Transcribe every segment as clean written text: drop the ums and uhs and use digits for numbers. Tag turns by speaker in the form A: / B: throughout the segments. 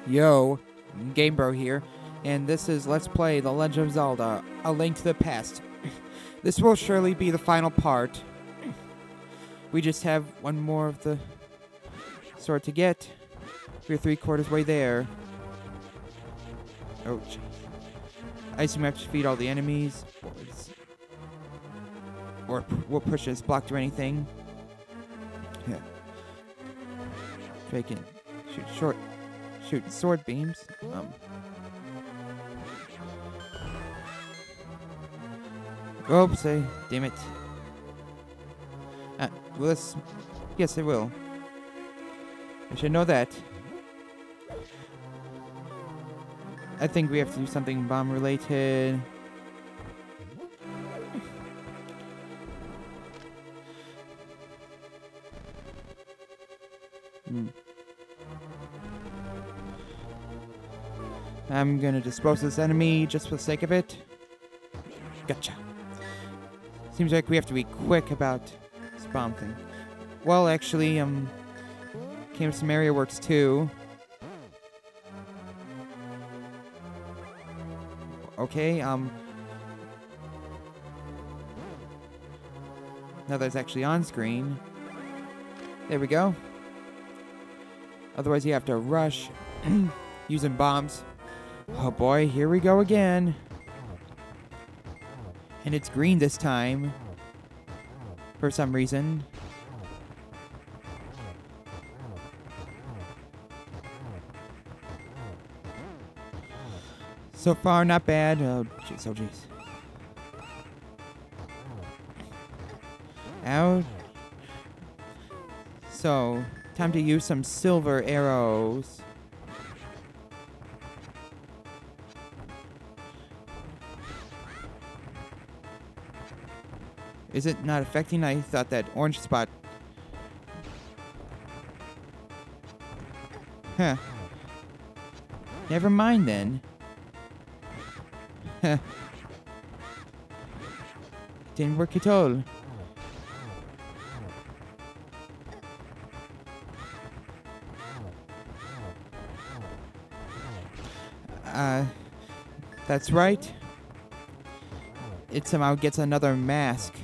A: Yo, Game Bro here, and this is Let's Play The Legend of Zelda, A Link to the Past. This will surely be the final part. We just have one more of the sword to get. We're 3/4 way there. Oh, jeez. I assume we have to defeat all the enemies. Or we'll push this block through anything. Yeah. Try can shoot sword beams. Oops, damn it. Will this? Yes, it will. I should know that. I think we have to do something bomb related. I'm gonna dispose of this enemy just for the sake of it. Gotcha. Seems like we have to be quick about this bomb thing. Well, actually, came to some area works too. Okay, now that it's actually on screen. There we go. Otherwise, you have to rush using bombs. Oh boy, here we go again. And it's green this time. For some reason. So far, not bad. Oh, jeez, oh, jeez. Ouch. So, time to use some silver arrows. Is it not affecting? I thought that orange spot... Huh. Never mind then. Huh. Didn't work at all. That's right. It somehow gets another mask.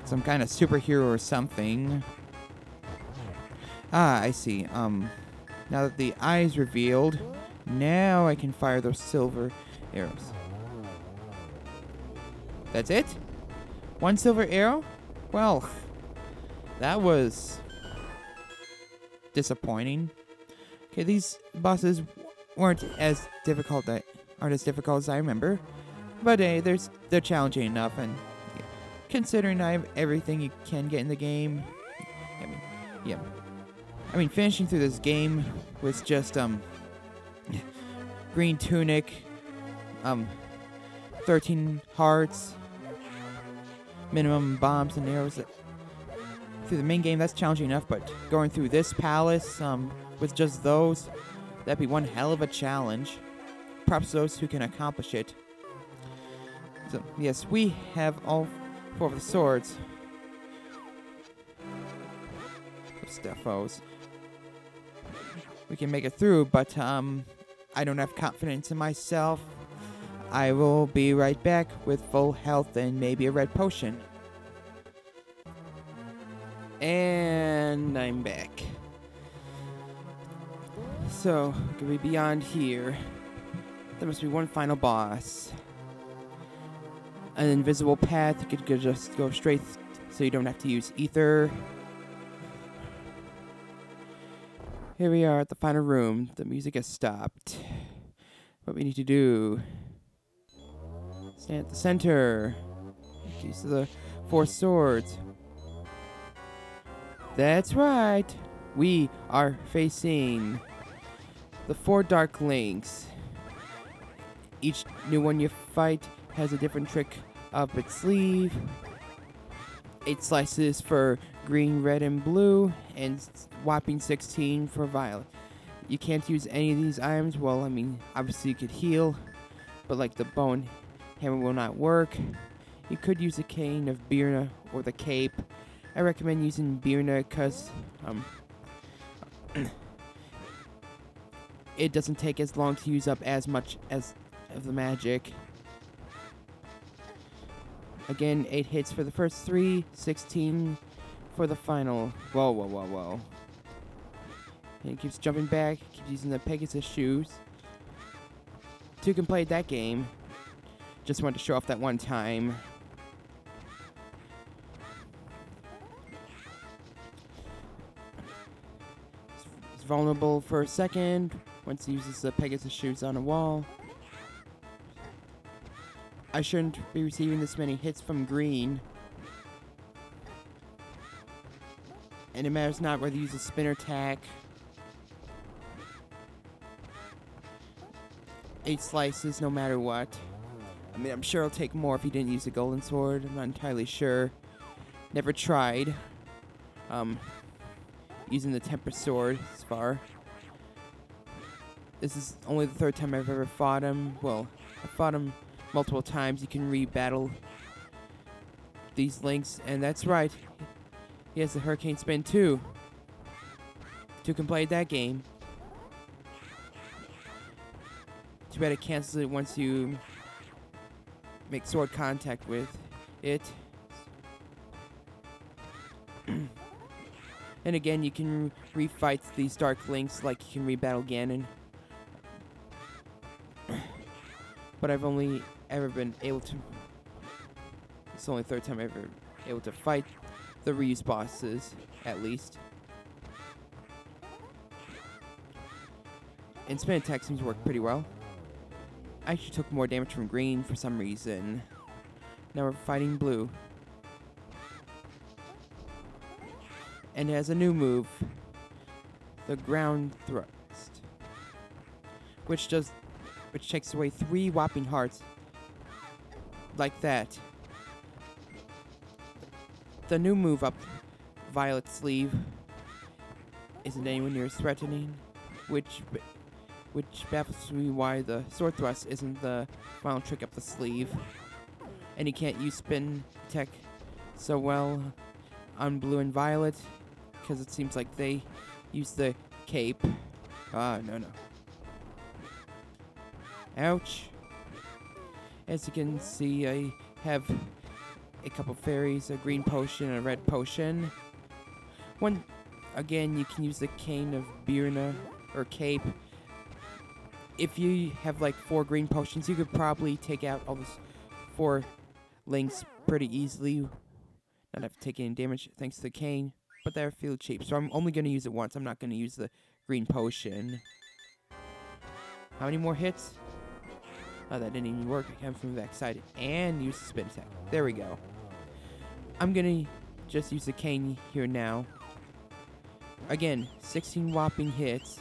A: Some kind of superhero or something. Ah, I see. Now that the eye's revealed, now I can fire those silver arrows. That's it? One silver arrow? Well, that was disappointing. Okay, these bosses aren't as difficult as I remember, but hey, they're challenging enough, and considering I have everything you can get in the game, I mean, finishing through this game with just green tunic, 13 hearts, minimum bombs and arrows. Through the main game, that's challenging enough, but going through this palace with just those, that'd be one hell of a challenge. Props to those who can accomplish it. So, yes, we have all 4 of the swords. Stuffos. We can make it through, but I don't have confidence in myself. I will be right back with full health and maybe a red potion. And I'm back. So, could we beyond here? There must be one final boss. An invisible path. You could just go straight so you don't have to use ether. Here we are at the final room. The music has stopped. What we need to do. Stand at the center. Use the 4 swords. That's right. We are facing the 4 Dark Links. Each new one you fight has a different trick up its sleeve. 8 slices for green, red, and blue, and whopping 16 for violet. You can't use any of these items. Well, I mean, obviously you could heal, but like the bone hammer will not work. You could use a cane of Birna or the cape. I recommend using Birna because it doesn't take as long to use up as much as of the magic. Again, 8 hits for the first 3, 16 for the final. Whoa, whoa, whoa, whoa. And it keeps jumping back, keeps using the Pegasus shoes. 2 can play that game. Just wanted to show off that one time. It's vulnerable for a second once he uses the Pegasus shoes on a wall. I shouldn't be receiving this many hits from green. And it matters not whether you use a spin or attack. 8 slices no matter what. I mean, I'm sure it'll take more if he didn't use a golden sword. I'm not entirely sure. Never tried using the temper sword as far. This is only the 3rd time I've ever fought him. Well, I fought him multiple times. You can re-battle these links, and that's right. He has the Hurricane Spin too. 2 can play that game. Too bad it cancels it once you make sword contact with it. And again, you can refight these Dark Links like you can rebattle Ganon. But I've only ever been able to... It's the only 3rd time I've ever been able to fight the Ryu's bosses, at least. And spin attack seems to work pretty well. I actually took more damage from green for some reason. Now we're fighting blue. And it has a new move. The ground thrust. Which takes away 3 whopping hearts. Like that. The new move up Violet Sleeve isn't anywhere near as threatening, which baffles me why the sword thrust isn't the final trick up the sleeve. And you can't use spin tech so well on blue and violet because it seems like they use the cape. Ah, no. Ouch. As you can see, I have a couple fairies, a green potion and a red potion. Again, you can use the cane of Birna or cape. If you have like 4 green potions, you could probably take out all those 4 links pretty easily. Not have to take any damage thanks to the cane, but they're feel cheap. So I'm only going to use it once. I'm not going to use the green potion. How many more hits? Oh, that didn't even work. I came from the backside and use the spin attack. There we go. I'm going to just use the cane here now. Again, 16 whopping hits.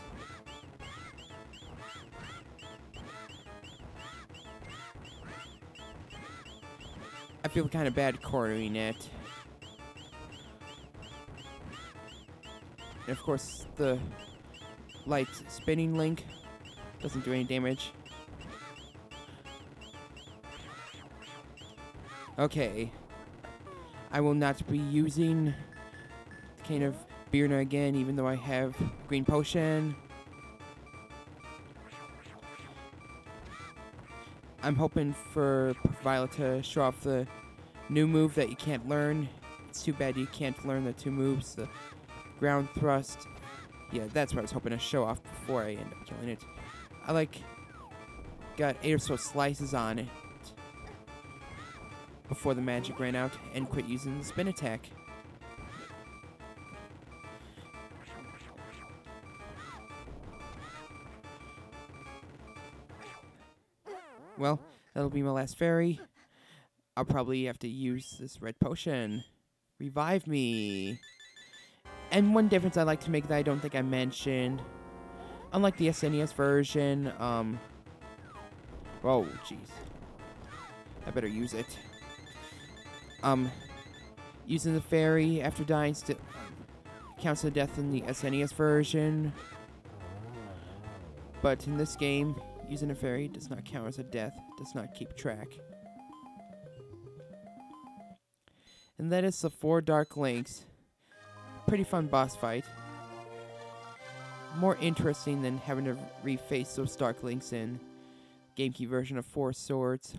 A: I feel kind of bad cornering it. And of course, the light spinning link doesn't do any damage. Okay. I will not be using the cane of Birna again, even though I have green potion. I'm hoping for Violet to show off the new move that you can't learn. It's too bad you can't learn the 2 moves, the ground thrust. Yeah, that's what I was hoping to show off before I end up killing it. I got 8 or so slices on it before the magic ran out and quit using the spin attack. Well, that'll be my last fairy. I'll probably have to use this red potion. Revive me. And one difference I like to make that I don't think I mentioned, unlike the SNES version, oh, jeez. I better use it. Using the fairy after dying still counts as death in the SNES version. But in this game, using a fairy does not count as a death, does not keep track. And that is the 4 Dark Links. Pretty fun boss fight. More interesting than having to reface those Dark Links in GameCube version of 4 Swords.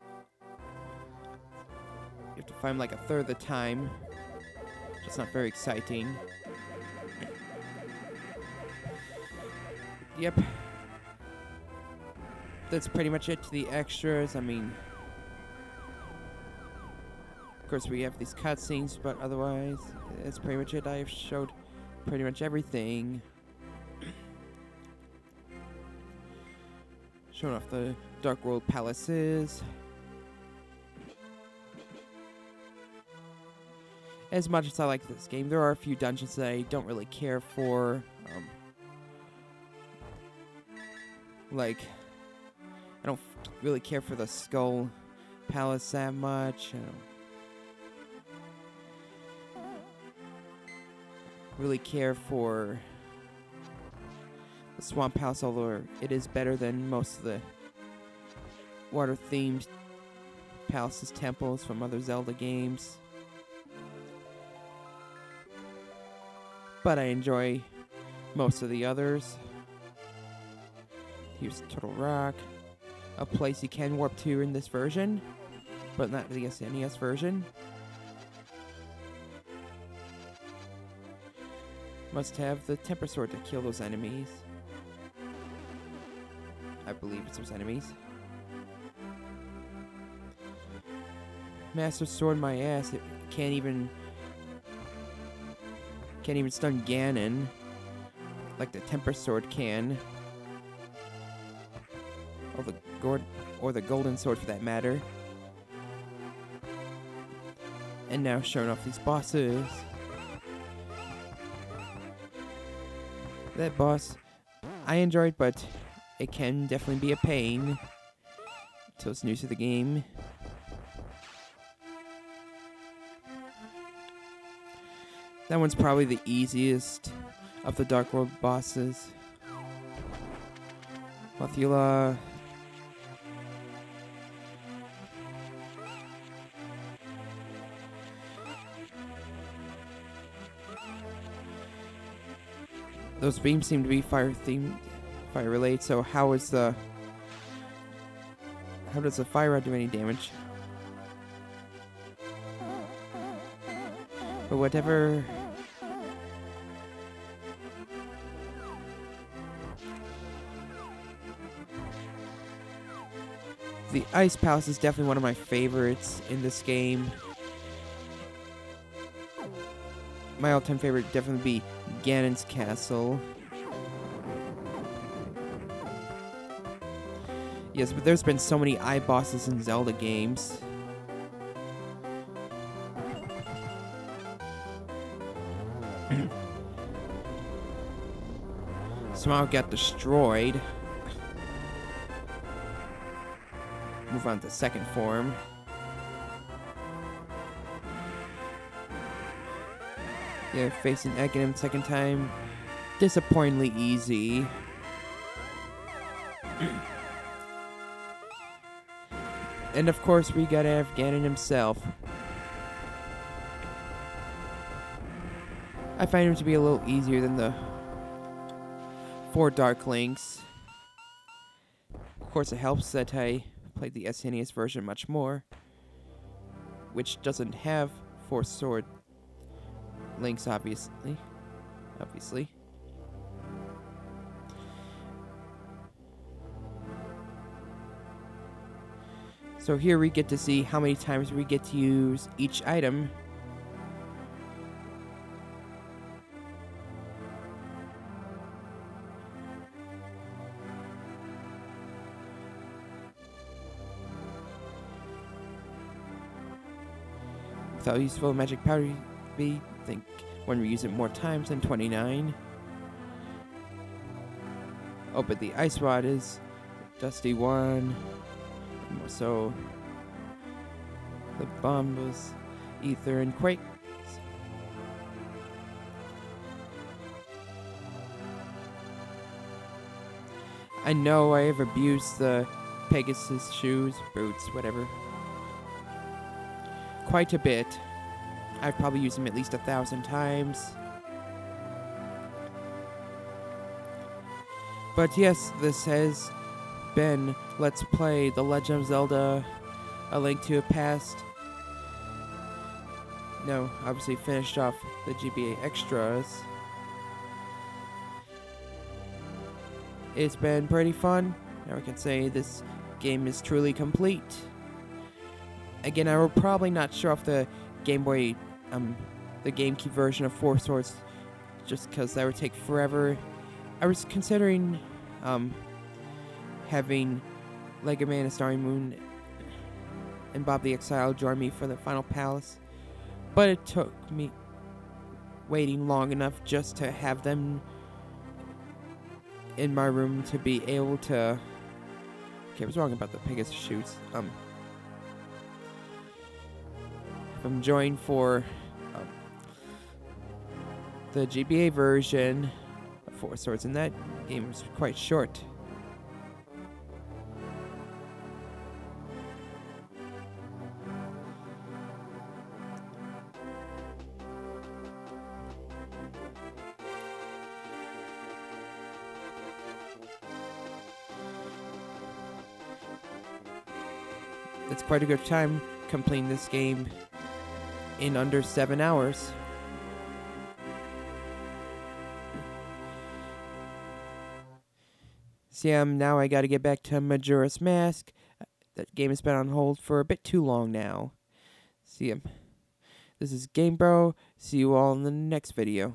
A: You have to find like a third of the time. It's not very exciting. Yep. That's pretty much it to the extras. I mean, of course we have these cutscenes, but otherwise, that's pretty much it. I have showed pretty much everything. Showing off the Dark World palaces. As much as I like this game, there are a few dungeons that I don't really care for. Like, I don't really care for the Skull Palace that much. I don't really care for the Swamp Palace, although it is better than most of the water-themed palaces, temples from other Zelda games. But I enjoy most of the others. Here's Turtle Rock, a place you can warp to in this version, but not the SNES version. Must have the Temper Sword to kill those enemies. I believe it's those enemies. Master Sword my ass, it can't even stun Ganon like the Temper Sword can. Or the Golden Sword for that matter. And now showing off these bosses. That boss I enjoyed, but it can definitely be a pain until it's new to the game. That one's probably the easiest of the Dark World bosses. Mothula. Those beams seem to be fire-themed, fire-related, so how does the fire rod do any damage? But whatever. The Ice Palace is definitely one of my favorites in this game. My all-time favorite would definitely be Ganon's Castle. Yes, but there's been so many eye bosses in Zelda games. Somehow got destroyed. Move on to second form. Yeah, facing Aghanim second time. Disappointingly easy. And of course, we gotta have Ganon himself. I find him to be a little easier than the 4 Dark Links. Of course, it helps that I played the SNES version much more, which doesn't have 4 Sword Links, obviously. So here we get to see how many times we get to use each item. Without useful magic powder, I think when we use it more times than 29. Oh, but the Ice Rod is Dusty 1. So the Bombas, Ether, and Quake. I know I have abused the Pegasus shoes, boots, whatever, quite a bit. I've probably used them at least 1,000 times. But yes, this has been Let's Play The Legend of Zelda, A Link to the Past. No, obviously finished off the GBA extras. It's been pretty fun. Now I can say this game is truly complete. Again, I will probably not show off the Game Boy, the GameCube version of Four Swords, just because that would take forever. I was considering, having Lego Man and Starry Moon and Bob the Exile join me for the final palace, but it took me waiting long enough just to have them in my room to be able to. Okay, I was wrong about the Pegasus shoots. If I'm joined for the GBA version of Four Swords, and that game was quite short. It's quite a good time completing this game in under 7 hours. See, now I gotta get back to Majora's Mask. That game has been on hold for a bit too long now. See, this is Game Bro. See you all in the next video.